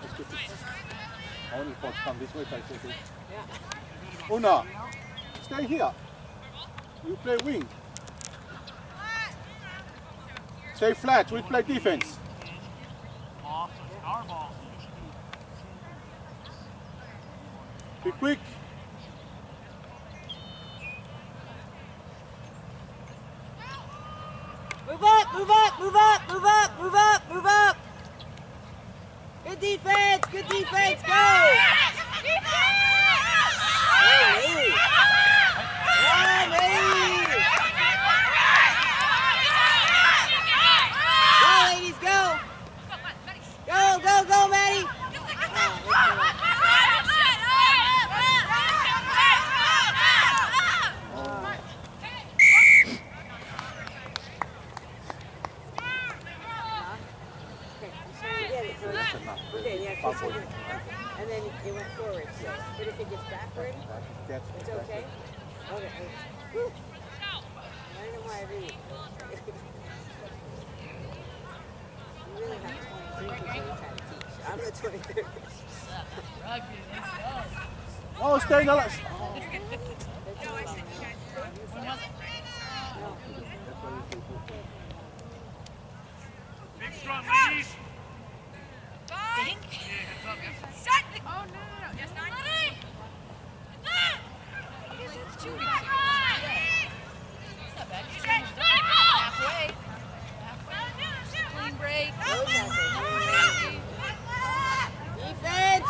That's good. I only want to come this way, basically. Una, stay here. You play wing. Stay flat, we play defense. Be quick. Move up, move up, move up, move up, move up, move up. Good defense, go. Defense! Go, Maddie! And then it went forward, so. But if it gets backward, it's okay? Okay. Woo. I don't know why I read. You really have 23 people you're trying to teach. I'm the 23rd. Oh, stay in the last. Big strong ladies. Ding. Shut the... Oh, no. Yes, not. It's 2 weeks. It's not bad. Halfway. Clean break. Defense!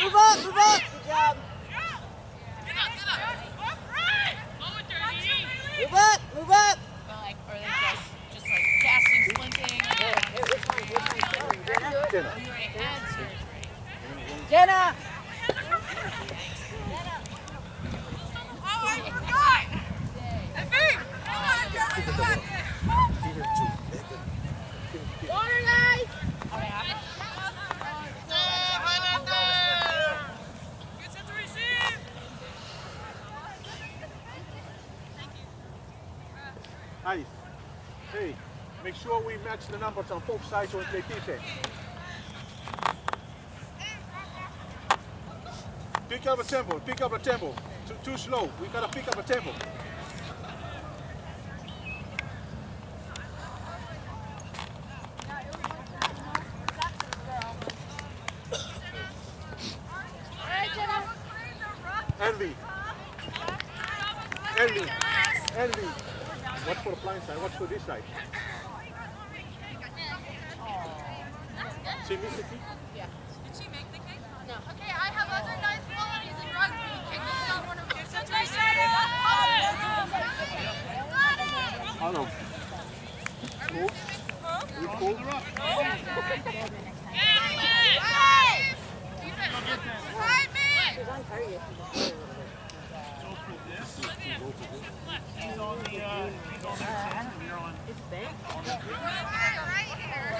Move up! Good job. Move up! Like, or they just like casting, splinting. Jenna! Water, guys! Nice. Hey, make sure we match the numbers on both sides when we play defense. Pick up the tempo. Too slow. We gotta pick up the tempo. Envy. Watch for the blind side, watch for this side. She missed the kick? Yeah. Did she make the kick? No. Okay, I have other nice qualities in rugby. Kick is not one of them. Hello. Move. We pull. He's on the side. We're on. It's back. Right here.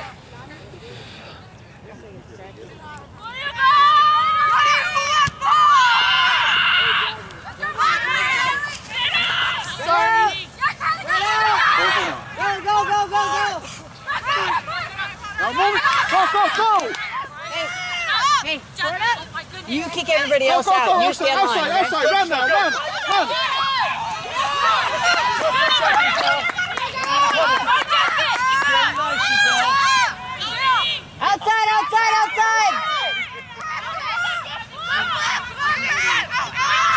Go! Now move it! Go! Hey, you kick everybody else Go, out. You stand outside, line, outside, run now, run! Outside!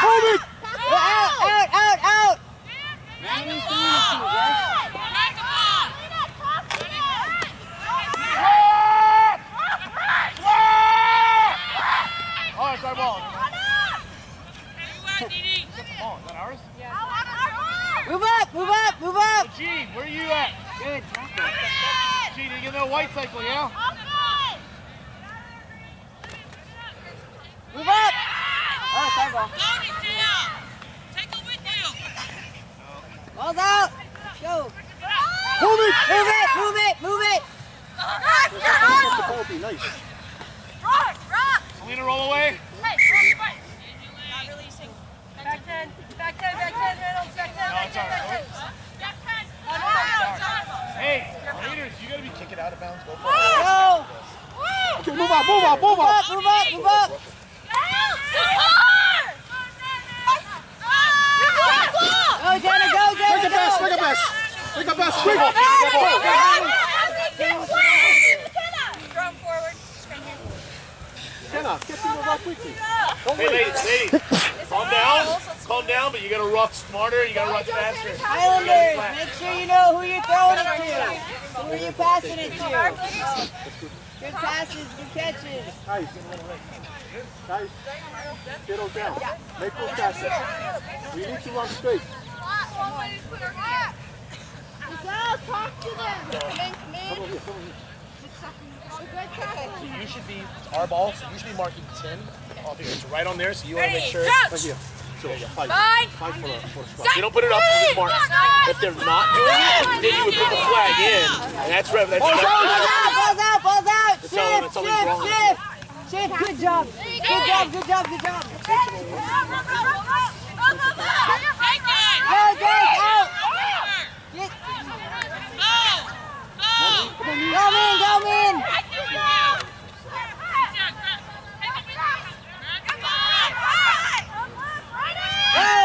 Move it! Out! Oh, it's our ball. Get the ball. Is that ours? Move up! Gene, where are you at? Good. Gene, you get a white cycle, yeah? Move up! Oh, it's our ball. Take it with you. Ball's out! Go! Move it! Move it! The ball be nice. Rock! I'm going to roll away. Hey, not releasing. Back 10, Reynolds, back 10. No, it's all right. Back 10. Hey, Raiders, you gotta be kicking out of bounds. Go for it. Go! Okay, move up, move up, move up. Move up, move up! Go, Jenna, go, Jenna, Make a pass, make a pass. Make a pass, quick. Throw him forward. Jenna, get him move up quickly. Don't Hey, wait. ladies, calm down, but you gotta rush smarter, you gotta rush faster. Islanders, make sure you know who you're throwing it to. Who you're passing it to. Good passes, good catches. Guys, guys, settle down. Make good passes. We need to run straight. Talk to them. Come over here, come over here. You should be, our ball, so you should be marking 10 off here. It's right on there, so you wanna make sure. Right here. So, fight. Fine. Fight for a spot. You don't put it up, you just mark. If they're not doing it, then you would put the flag in, and that's right. That's Balls out, balls out. That's all- that's all he's wrong. Shift, good job. Good job, good job, good job. Go, Jake, out. Get. Go, man.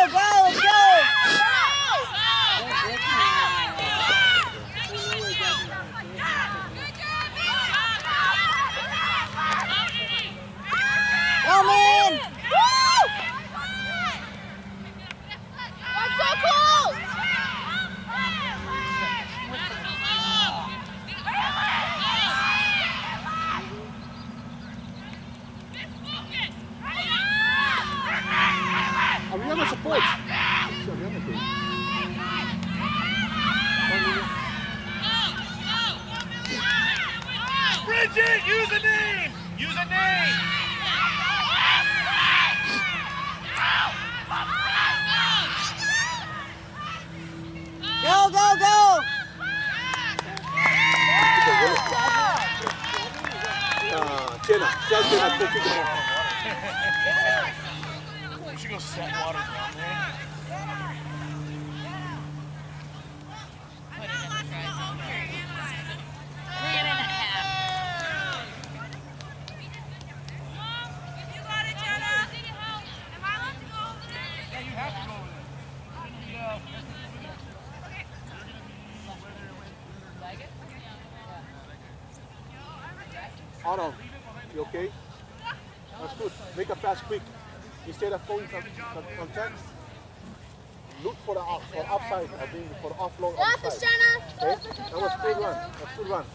Go, let's go. Go, man. That's so cool. Ariana supports. It's Ariana thing. Bridget, use a name! Use a name! Go, go, go. Jenna, tell Jenna to kick the ball. We should go set water down there. Yeah, you have to go over there. Arnold, you okay? That's good. Make a pass quick. Instead of going contact, look for the offside, I mean for offload on the side. Okay? That was good run. That's good run.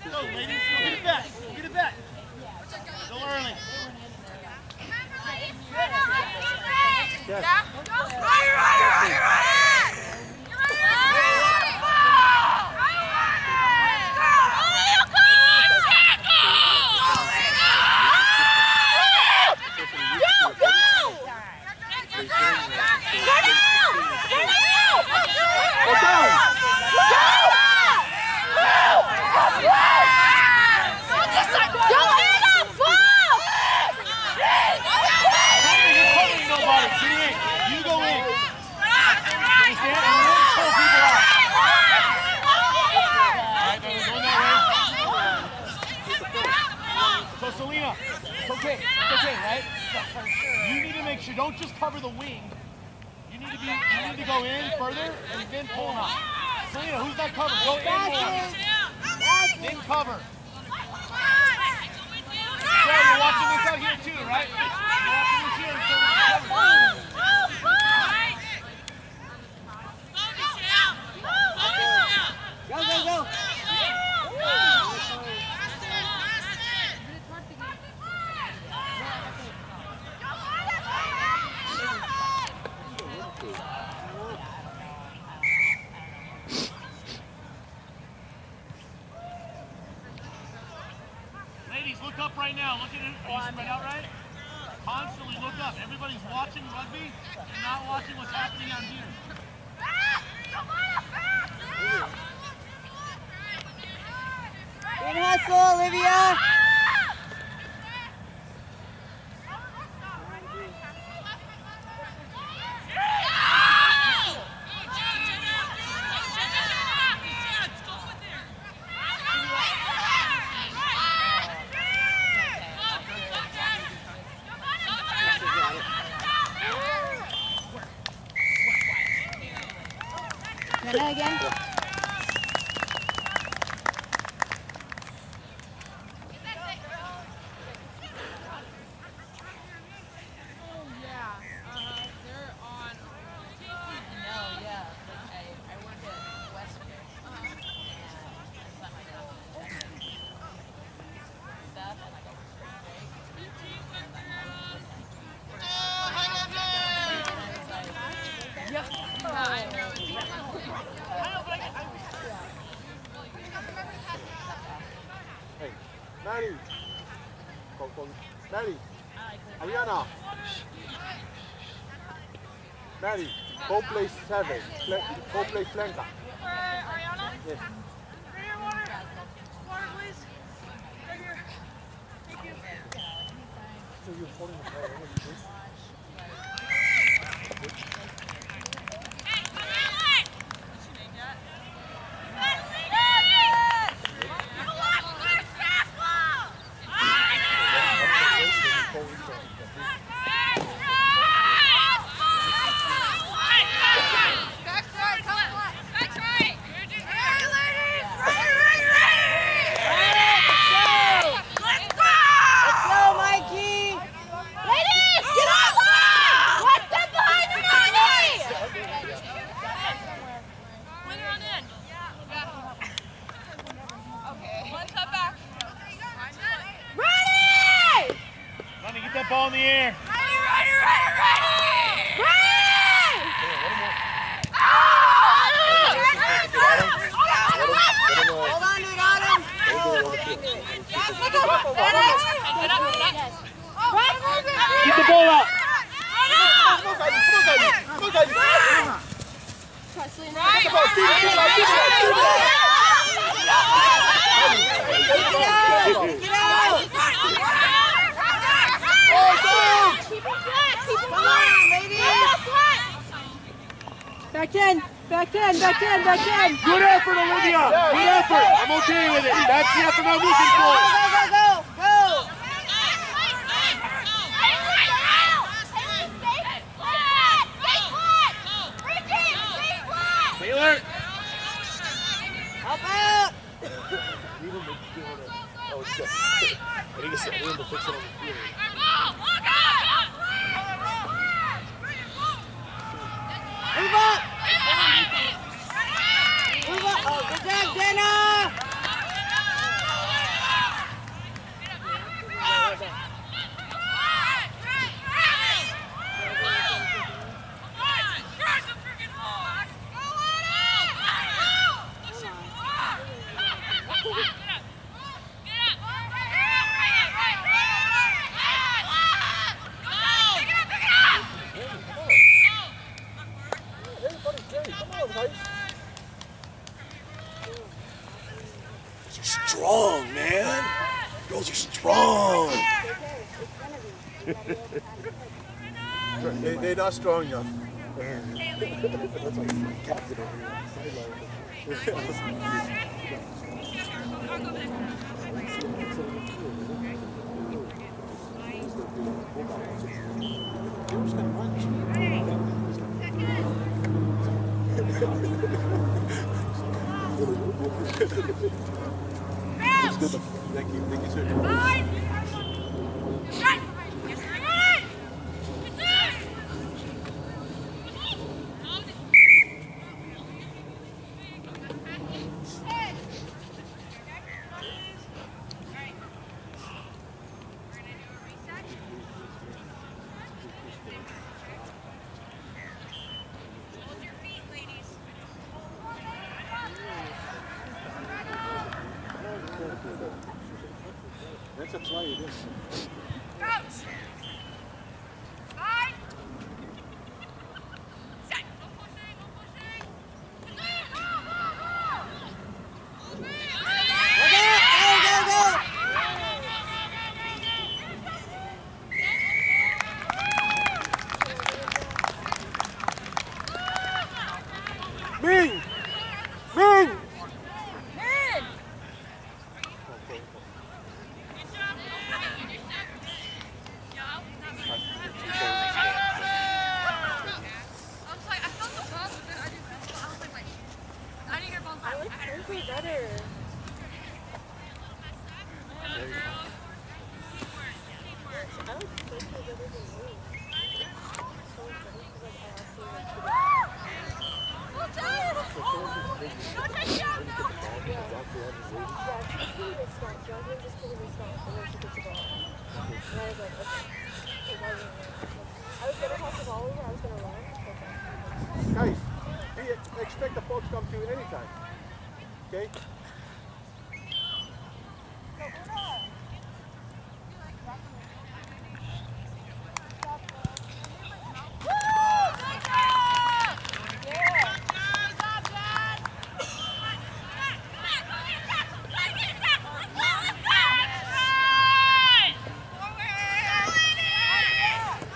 Go, ladies. Get it back. Get it back. Still early. Don't just cover the wing. You need to go in further and then pull them out. Selena, who's not covered? Go in more. Then cover. So you're watching this out here too, right? You're watching this here until it's covered. Go, go, go. Ladies, look up right now. Look at it. Are you spread out right? Constantly look up. Everybody's watching rugby and not watching what's happening out here. Good hustle, Olivia. Jenna again. Hey, Maddie. Maddie. Ariana. Maddie, go play 7. Go play flanker. Ariana? Yes. Right here, water. Water, please. Right here. Thank you. So you're holding the ball. Get that ball in the air. Hold on, you got him. Keep the ball out. Back in, back in, back in, back in. Good effort, Olivia. Good effort. I'm okay with it. That's the effort I'm looking for. Go. Taylor. Help out. I need to sit in to fix it on the field. Move up. Oh, good job, Jenna. Strong, man. Girls are strong. They're not strong enough. That's like captain over here. Thank you, sir. That's a try, it is. Coach! Fine! Set! No pushing, no pushing! Go, go, go! Ming! Ming! In! Guys, we expect the ball to come to you anytime. Okay?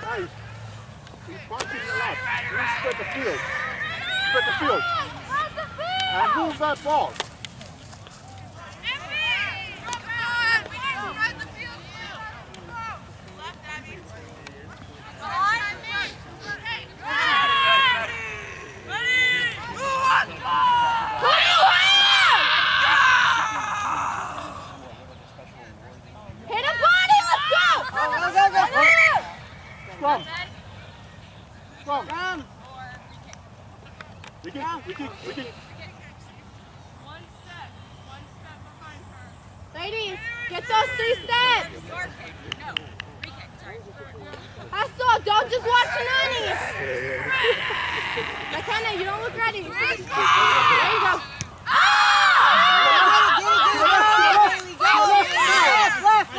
Guys, he's punching a lot. Please spread the field. Spread the field. And move that ball. Hit a body, let's go! Scrum. Scrum. We can. Ladies, get those 3 steps! Hustle, don't just watch Nani! McKenna, you don't look ready. There you go. Left.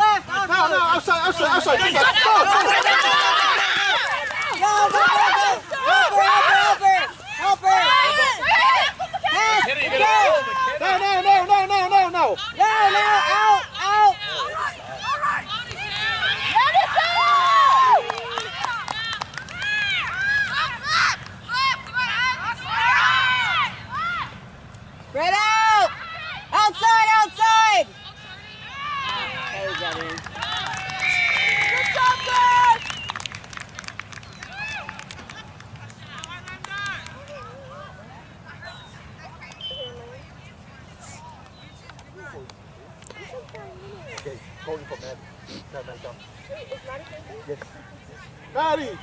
No, outside. Help her. No. Out. Spread out. Outside. There you go, man. Good job, guys! Okay, calling for Maddie. Maddie, come. Yes. Maddie!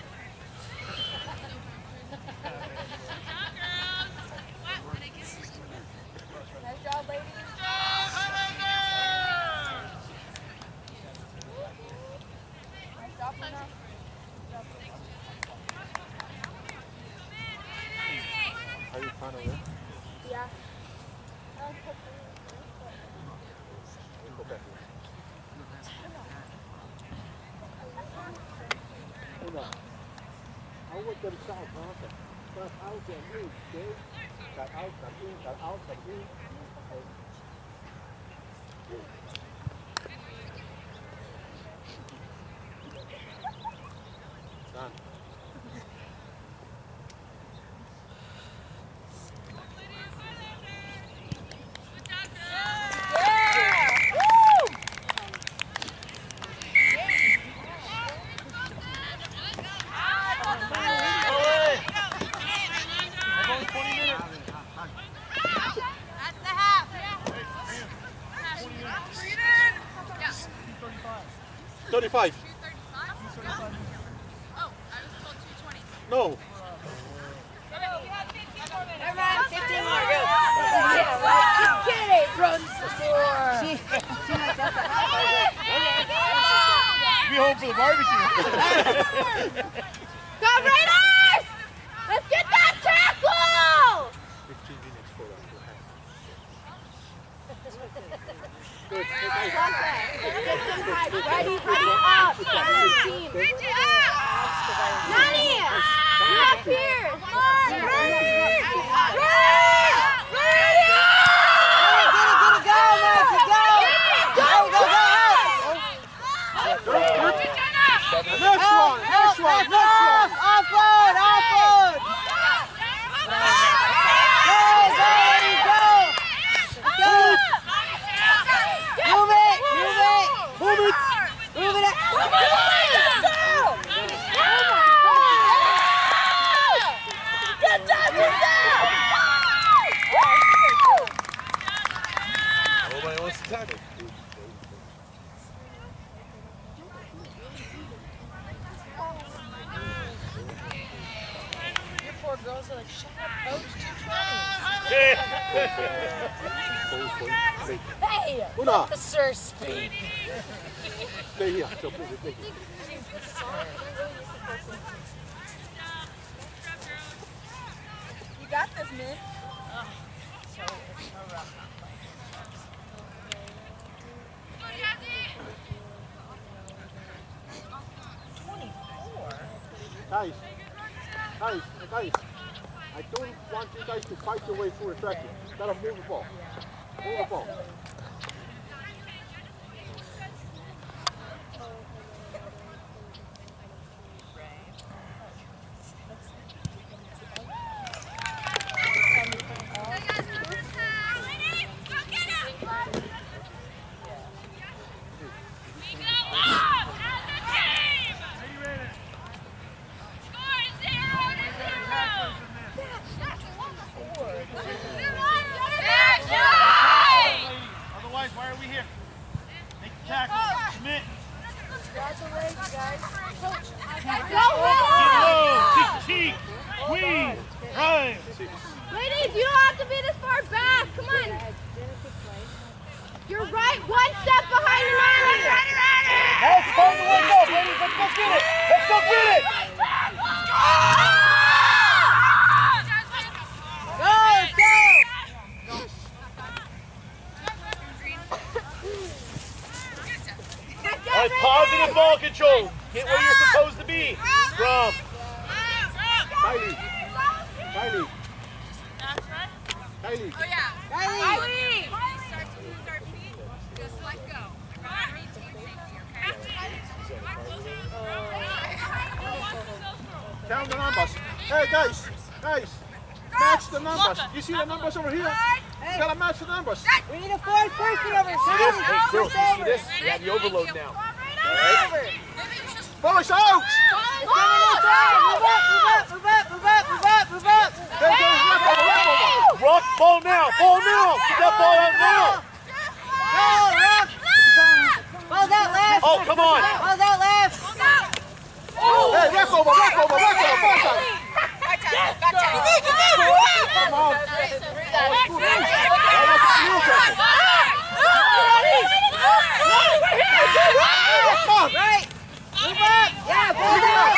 Nice job, ladies. Nice job, Luna. Are you fine over there? Yeah. Go back. I want them south, huh? Start out and in, okay? Start out, come in. Done. Only 20 minutes. 35. No. Never mind, 15 more, go. Just kidding. Runs before. Be home for the barbecue. Go Raiders! Let's get that tackle! 15 minutes for that. Good. Ready, up. Team. Nani! Up here! Next one. Offload! Nobody wants to tackle. Your poor girls are like, shut up, coach, 220. Hey! Una. Let the sir speak. Stay here. So please, stay here. You got this, man. Guys, I don't want you guys to fight your way through a track. You gotta move the ball. Move the ball. Otherwise, why are we here? Make the tackle. Schmidt. Congratulations, guys. Coach, Get low. Cheek. Squeeze. Run. ladies, you don't have to be this far back. Come on. You're right, one step behind the man. Let's go, ladies. Let's go get it. Let's go get it. All right, positive ball control. Get where you're supposed to be. Scrum. Kylie. Oh, yeah. Kylie. Start to lose our feet, just let go. Team safety, okay? Count the numbers. Hey, guys. Match the numbers. You see the numbers over here? You gotta match the numbers. We need a fourth person over See this? Hey, girls, you see this? You have the overload now. Ball is out! Move up! Rock, ball now. Get that ball out now. Ball's out left! Oh, come on. Ball's out left! Hey, back over, back side. Come on. Right! Move up! Yeah, ball's out!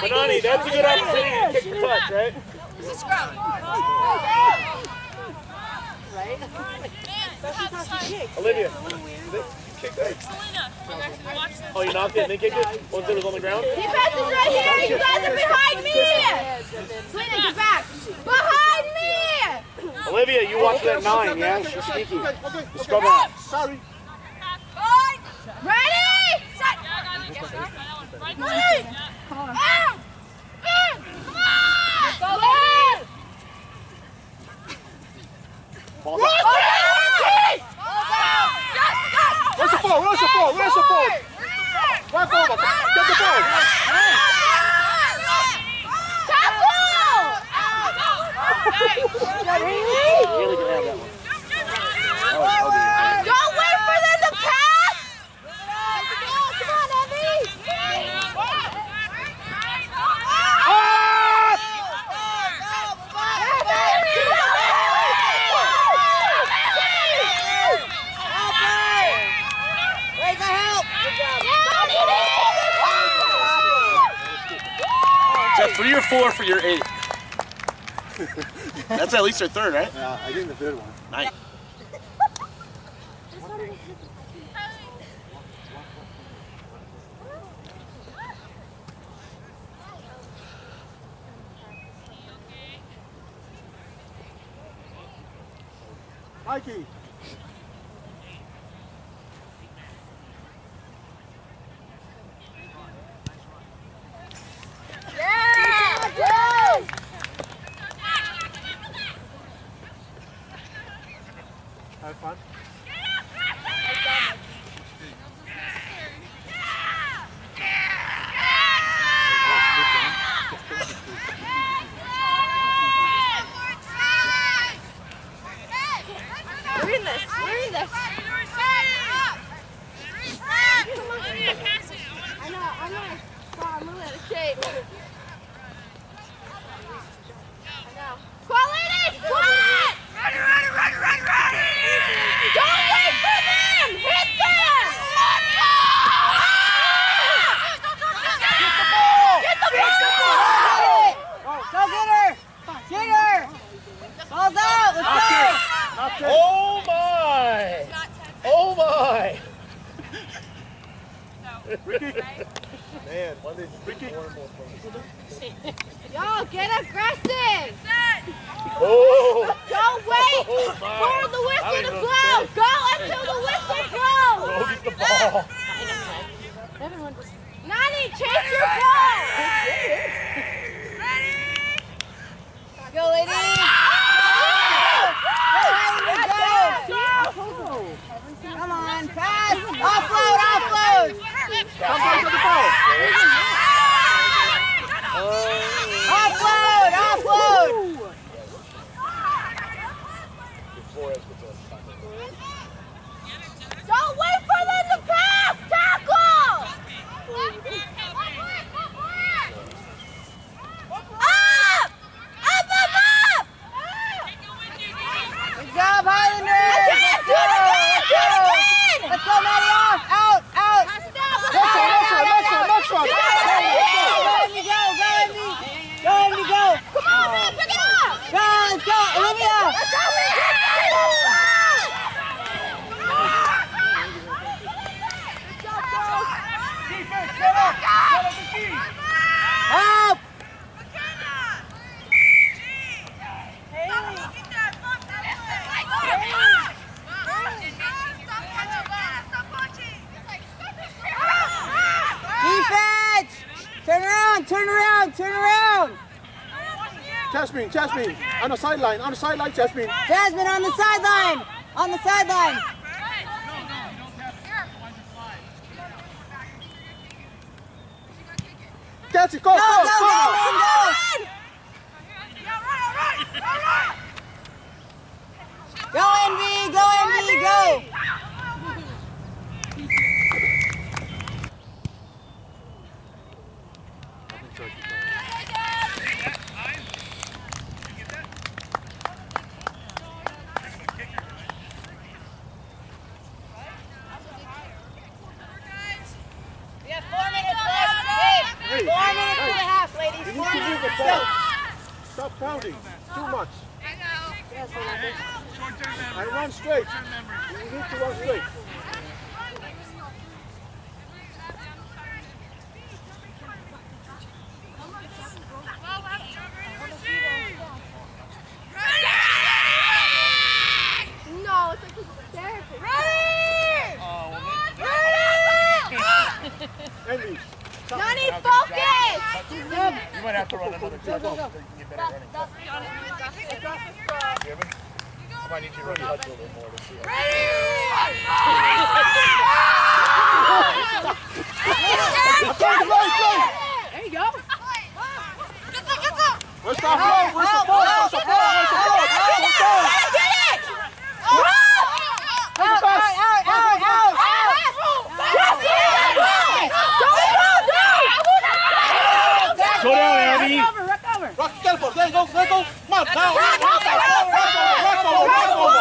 Manani, that's a good opportunity to kick the touch, right? Olivia, kick that. Oh, you knocked it and then kicked it? Once it was on the ground? Defense is right here. You guys are behind me. Selena, get back. Behind me. Olivia, you watch that 9, yeah? She's sneaky. Okay. Scrub out. Sorry. Ready? Set. Ready? Come on. Come on. Ball Go. Where's the ball? Back over. Get the ball. Haley can have that one. Don't wait for them to pass! Come on, Evie! Where's the help? Good job. 3 or 4 for your 8. That's at least your third, right? Yeah, I think the third one. Nice. Mikey. Have fun. We're in this. We're in this. I know. I'm really out of shape. I know. Quality! Squat! Ready! Don't wait for them! Hit them! Get the ball! Get the ball! Go get her! Get her! Ball's out! Let's go! Not it. Oh my! Oh my! Ricky. Man, when did Ricky? Yo, get aggressive! Oh! Don't wait Oh my. for the I whistle don't to even blow! know. Go until the whistle blows! Go get the ball! Nani, chase your ball! Go, ladies! Come on, pass! Offload! Come back to the ball. Offload! Don't wait for them to pass! Tackle! Up! Good job, Highlanders! Let's go! Let's go, Maddie! Off! Out! Next one. Go, Andy, go! Come on, man, pick it up! Go, let's go! Olivia! Let's go, man! Defense, set up! Set up the key! Up! Defense! Turn around! Jasmine. On the sideline, Jasmine. Jasmine on the sideline! Catch it, go! Go, Envy! Go! We have 4 minutes left. Hey, 4 minutes and a half, ladies. You 4 need to move the minutes. ball. Stop pounding. Too much. I run straight. You need to run straight. No, it's like a therapy. Envy. Nani, focus! You might have to run another touch so you can get better running. Kevin? I might need you to run touch a little bit more to see how. There you go. Where's the ball? Where's the ball? Go down, Abby. Rock, careful. There you go. Come on. Now. Rock over.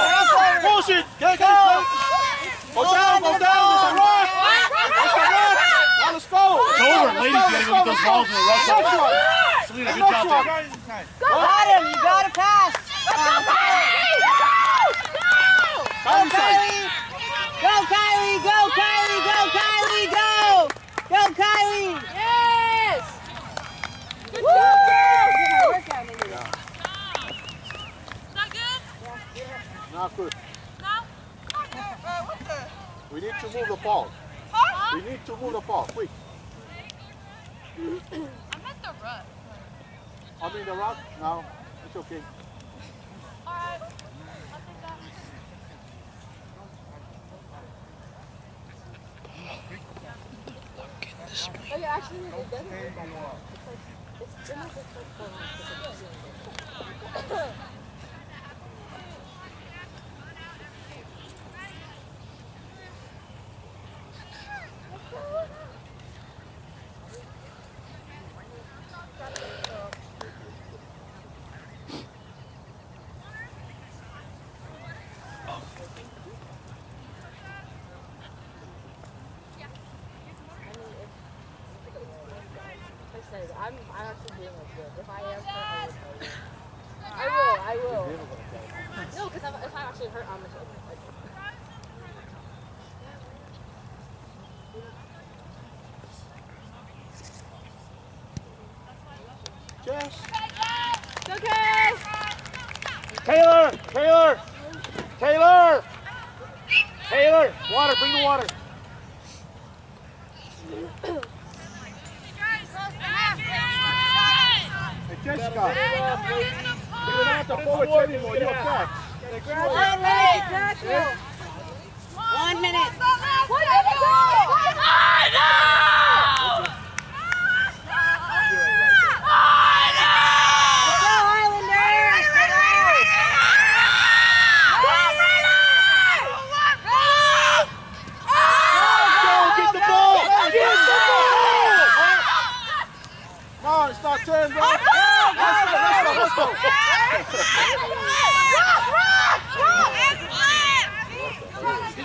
Push it. Go down. There's a rock. Now let's go. It's over. Ladies, you gotta go get those balls in the rough. Next one. Selena, good job there. Got him, you gotta pass. Go, Kylie! Go, Kylie! Go, Kylie! Go, Kylie! Go! Go, Kylie! Yes! Good Woo! job! Is that good? Not good. No? What the? We need to move the ball. Huh? We need to move the ball, quick. I meant the rut. I mean the rock, no, it's okay. Alright. I'll take that. Oh, yeah, actually, it doesn't look like that. It's almost like 4 months. I'm actually doing like good. If I am hurt, I will. No, because if I'm actually hurt, I'm just like. Jess. It's okay! Taylor, water, bring the water. Hey, Jessica. You're not the forward chain anymore, you're back. 1 minute, tackle. 1 minute. What did it go? Let's go, Highlanders! Get the ball! Get the ball! No, it's not turned, bro. Let's go.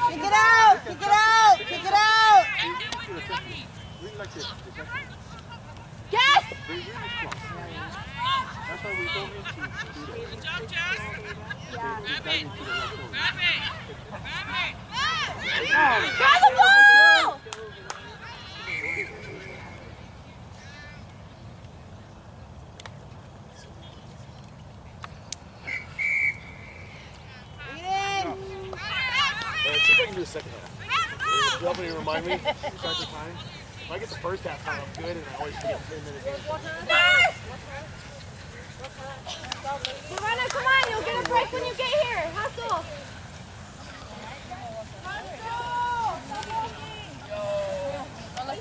Kick it out! Kick it out! Kick it out! Really like this. Yes! Really strong. That's why we don't need to do that. Good job, Jess. Yeah. Grab it. Grab it. Grab it. Grab the ball! Bring it in! Let's see if I can do the second half. Somebody remind me, start the time. If I get the first half time, I'm good, and I always forget 10 minutes. Savannah, come on, you'll get a break when you get here. Hustle.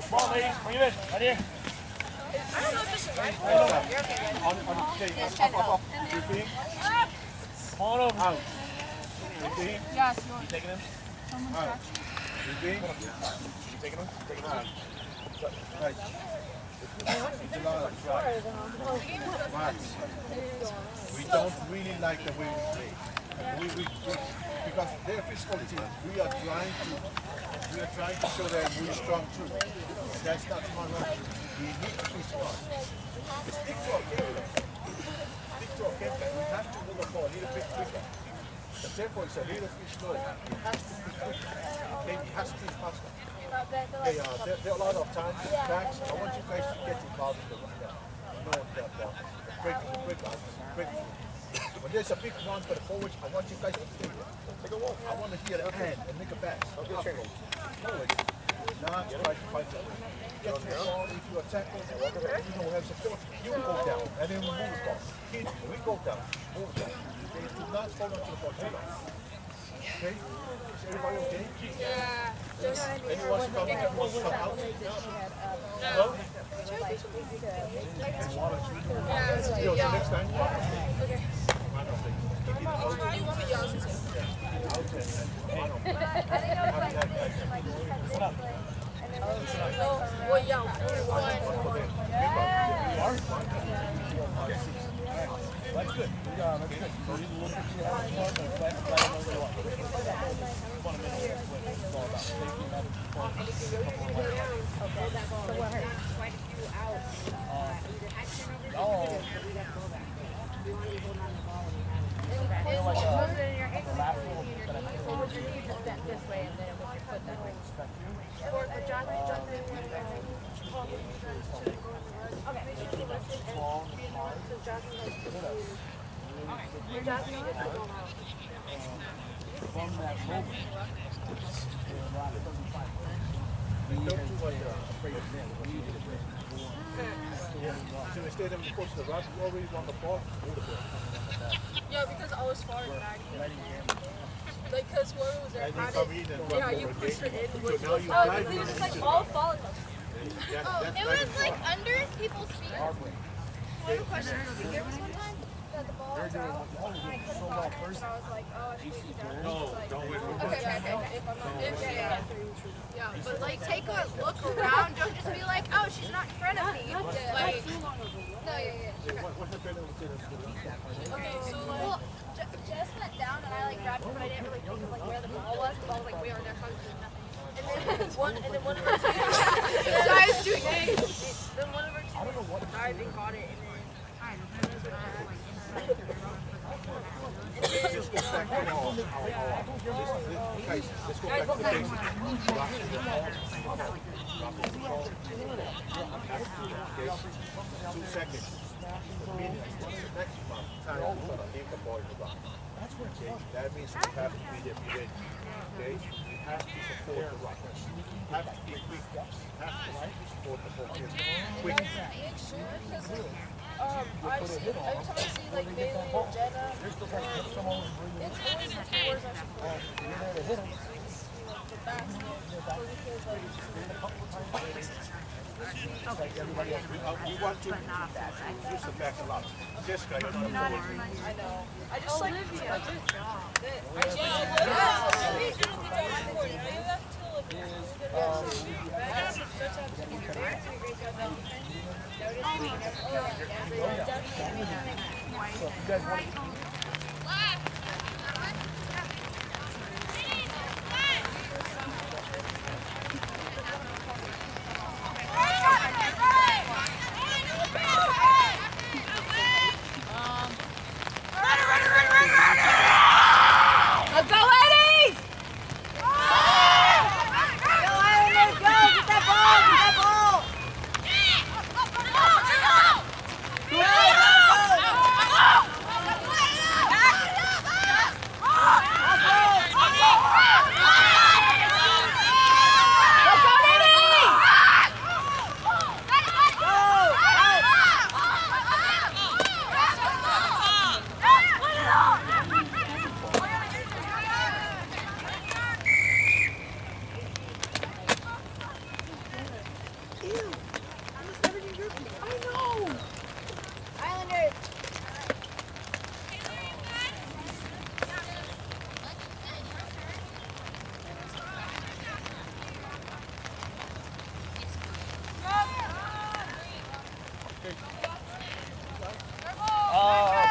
Come on, ladies, bring it in. Right here. I don't know if this is right. Up. Repeat. Come on over. Out. Repeat. Yes, You taking him? Out. Repeat. You taking him? Taking him? Right. It's a lot of try. Max, we don't really like the way we play. Because they're physical team. We are trying to show them we're strong too. And that's not smart enough. We need to be smart. Stick to our game plan. Stick to our game plan. We have to move the ball a little bit quicker. The tempo is a little bit slow. It has to be quicker. Okay, it has to be faster. There are a lot of times, backs. I want you guys to get involved in the breakouts. When there's a big run for the forwards, I want you guys to stay there. Take a walk. I want to hear the hand and make a pass. Forward. Not try to fight the way. Get to the ball. If you attack, you don't have support. You go down and then we move the ball. Kids, we go down, move down. Okay, do not hold on to the ball too long. Okay? Is everybody okay? Yeah. Anyone wants to come out? No? Yo, so next time. Okay. That's good. Yeah, that's good. So you look at So instead of push the rush, you already want the ball. Yeah, because I was far back. Like, because whoever was there had it. Yeah, you pushed it in. So now you Oh, it was just like all falling. It was like under people's feet. I have a question. There was one time that the ball was out and I couldn't find it, and I was like, oh, I should take it down. Okay. Yeah, but like take a look around. Don't just be like, oh, she's not in front of me. Like, no, yeah. Okay, so like, well, Jess went down and I like grabbed it, but I didn't really think of like where the ball was. The ball was like way over there, so I was doing nothing. And then one of our teams, so I was doing this. Then one of our teams dived and caught it, and then Let's go back to guys, let's go back to the basics. Okay, 2 seconds. The minute, the next time you put the ball in the rock. Okay, that means you have to be ready. Okay, you have to support the rock. You have to be quick. You have to support the ball. Quick. I see, every time I see like Bailey or Jenna, it's always the tours I support. The basket, so we want to use the back a lot. Jessica, you know. I know. I just like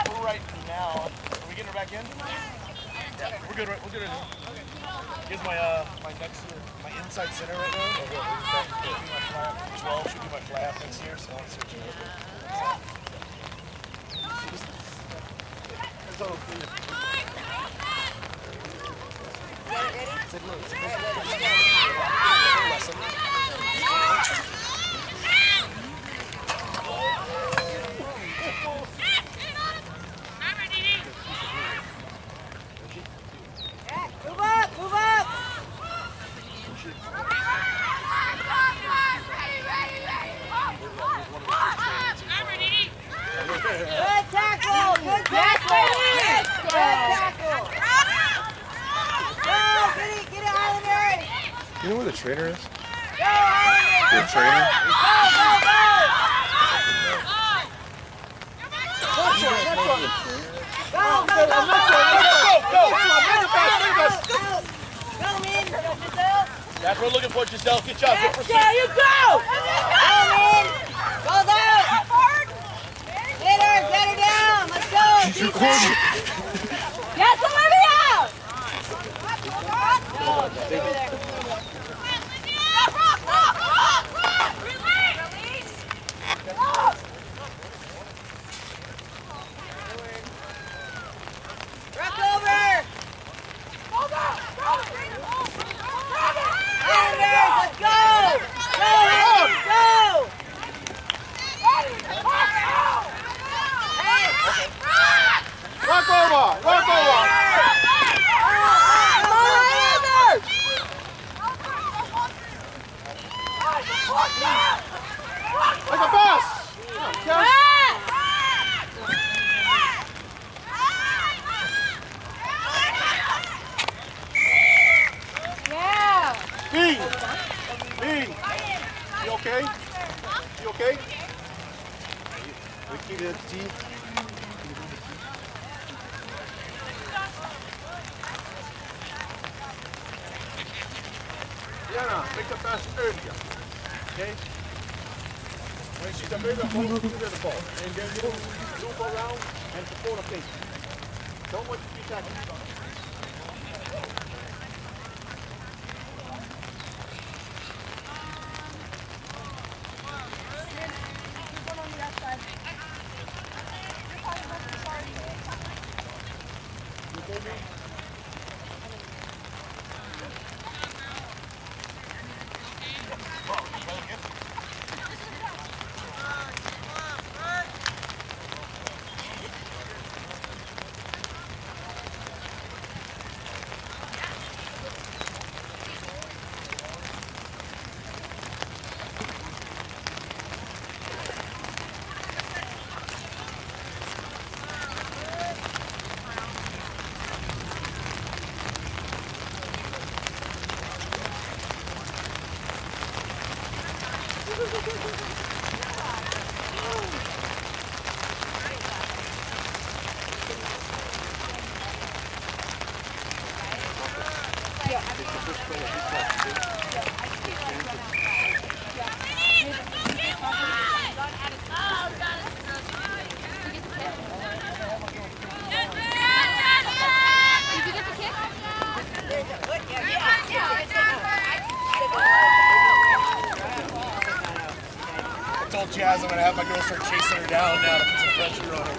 For right now, are we getting her back in? Yeah, we're good. We're good. Here's my next year, my inside center right now. Should be my flat. 12 should be my flat next year. So let's see Move up! Good tackle! Good tackle! Good tackle! Go! Get it, Islanders! You know where the trainer is? Go, Islanders! The trainer? That's what we're looking for, Giselle. Good job. Good pursuit. There you go! Go, man! Goes out! Get her down! Let's go! She's recording. Yes, Olivia! You okay? We keep it G. Diana, make the pass earlier. Okay? When she's a bigger ball, give her the ball. And then you loop around and support the face. Don't want to be tackled. Jazz, I'm gonna have my girl start chasing her down now to put some pressure on her.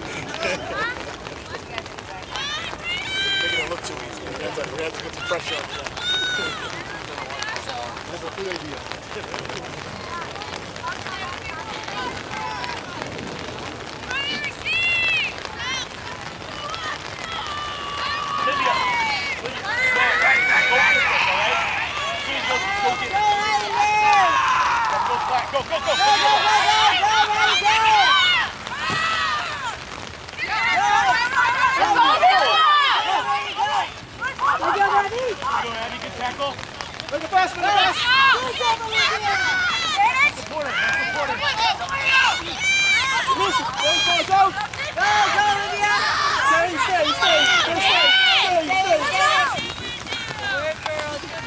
Making it look too easy. We have to put some pressure on her. That's a good idea. Go, go, go! Tackle. Make a pass, make a pass. Support her, support her. Listen, go, out. Go, Olivia. Stay. Good girls, good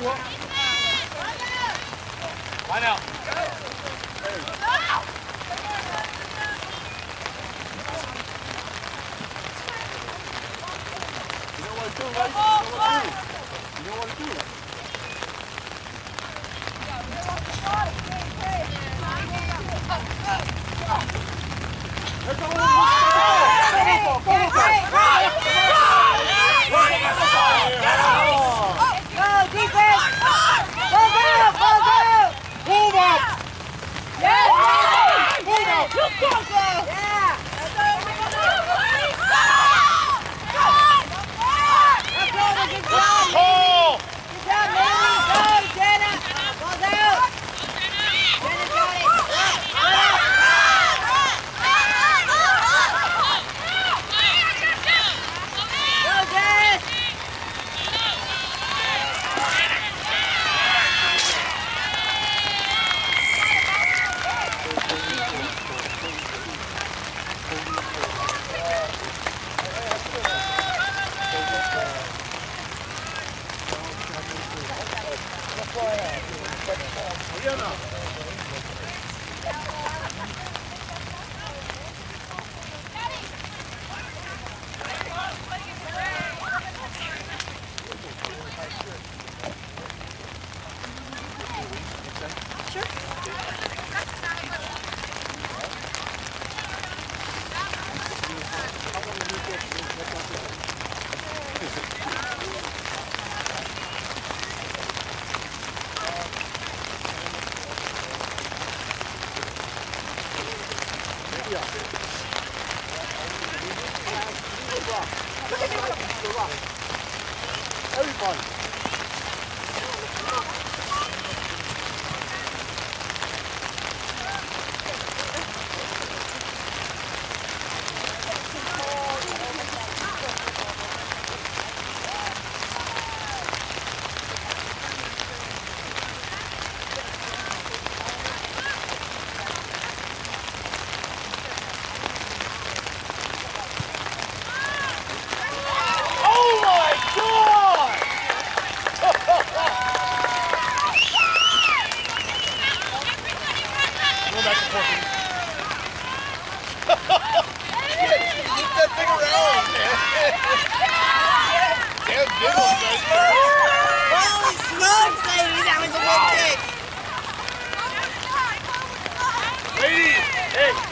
work, you two. Line out. Line out. You know what to do, right? You know what to do. Everybody.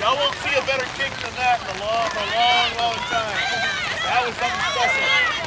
Y'all won't see a better kick than that in a long time. That was something special.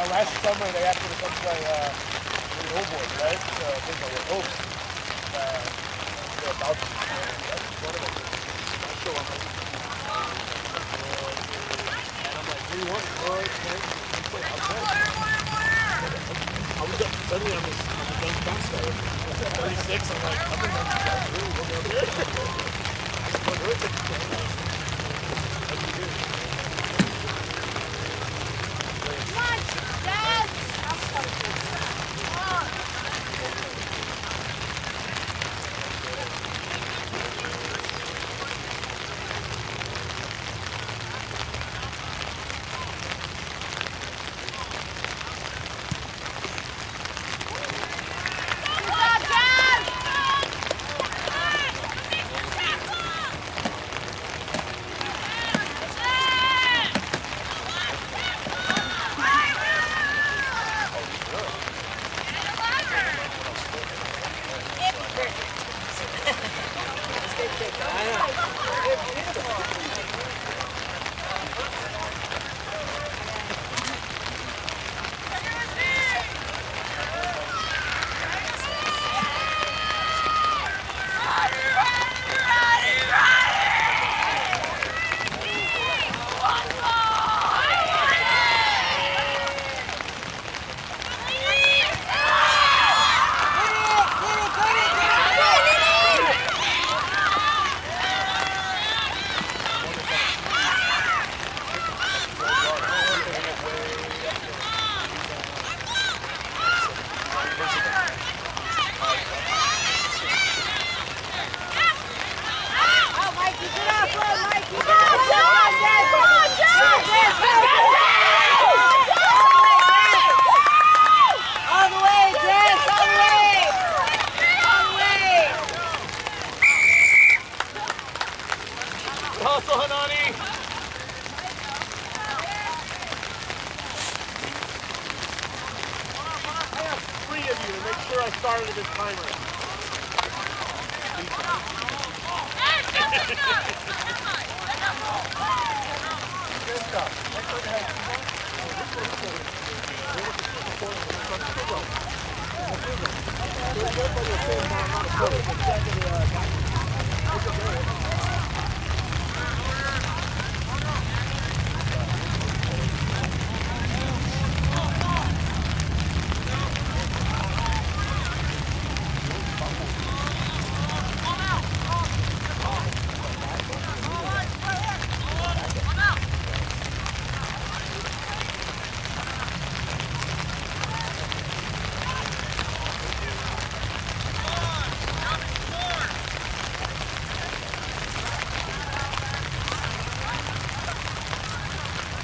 Last summer they asked me to come play with the old boys, right? So I think I went, oh, they're about to be and I'm like, what do you want? I was up suddenly on this young fast guy, 36, I'm like, I'm going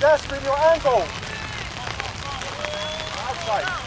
Jasmine, your ankle. Outside.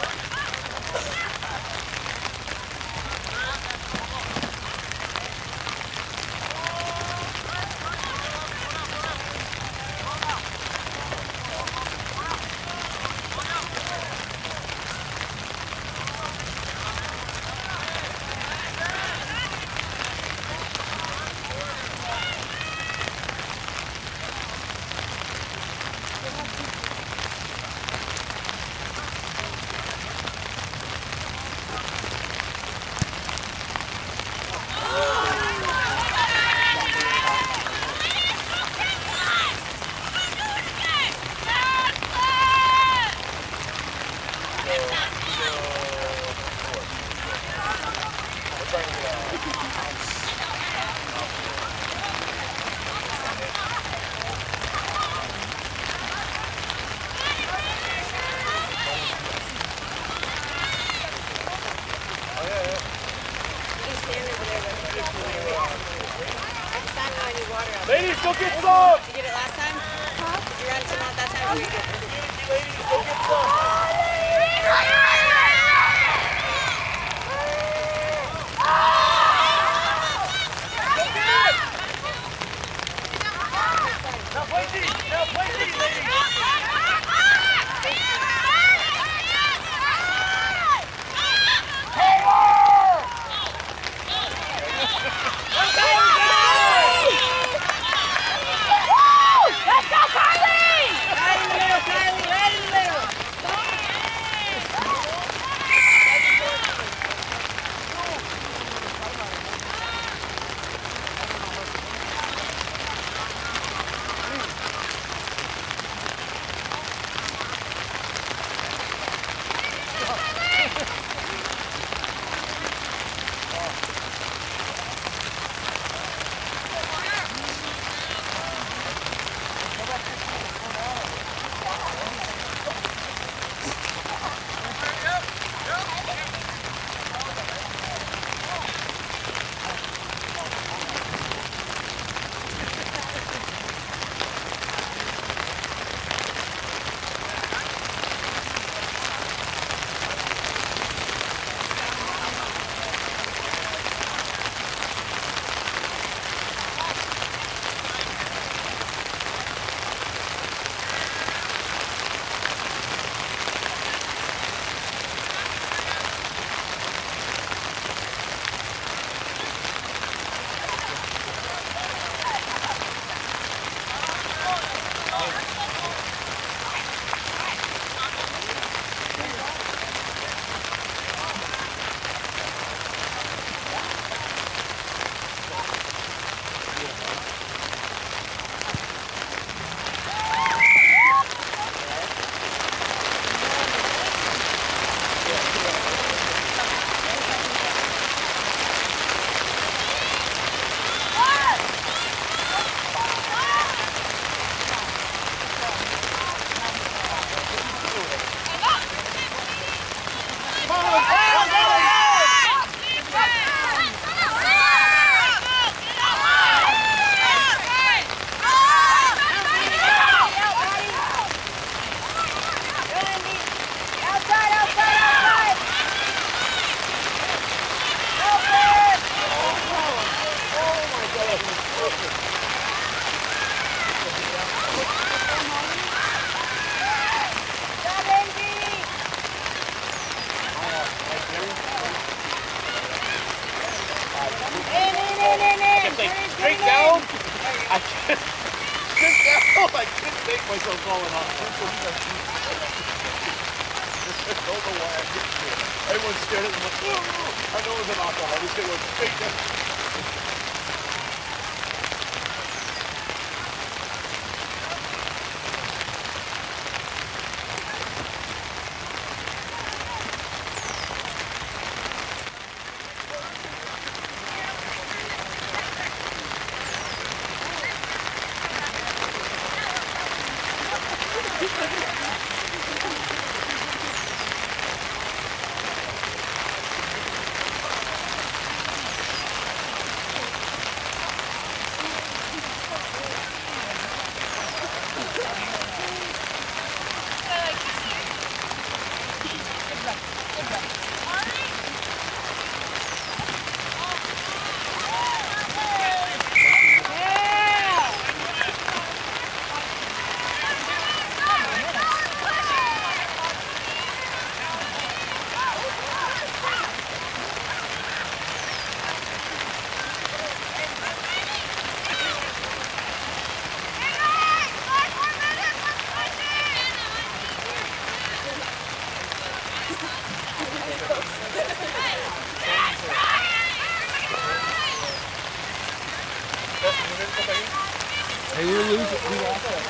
Ladies, go get some! Did you get it last time? Huh? Did you run some out that time? Ladies, go get some! Now play D, ladies! Straight down. I can't. Straight down. I couldn't make myself falling off. I don't know why I didn't do it. Everyone's scared of it. I know it was an alcohol. I just went straight down. Hey, you lose it. You lost that.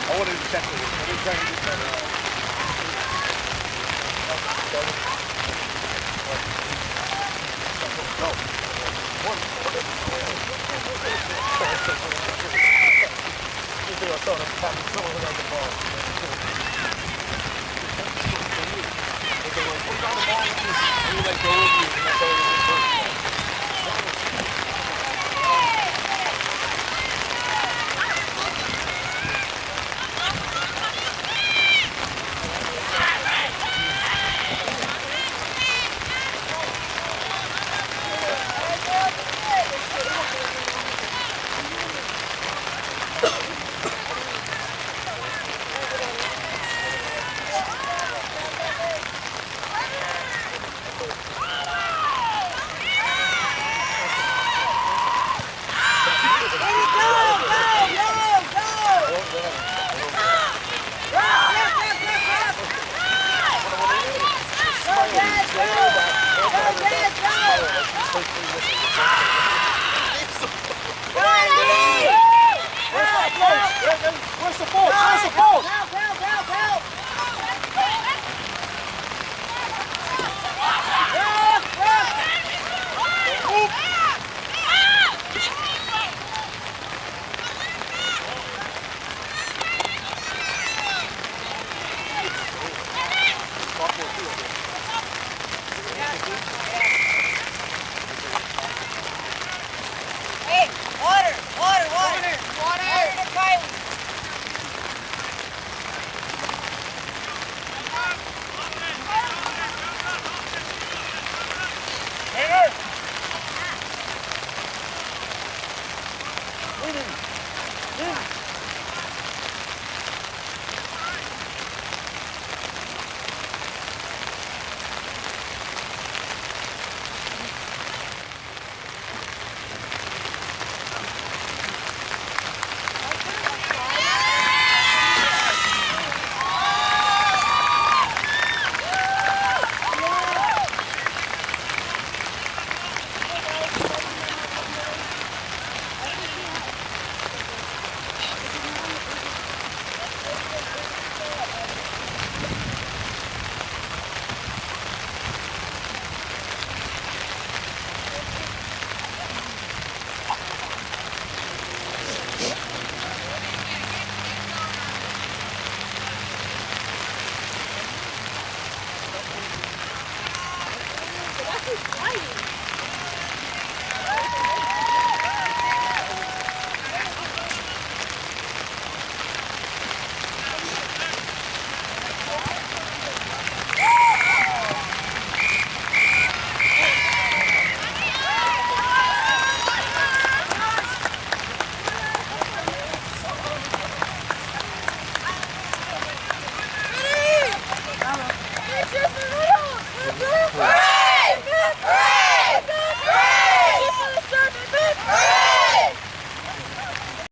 I wanted to check with it. I've been trying to get that out. Where's the ball? Where's the ball?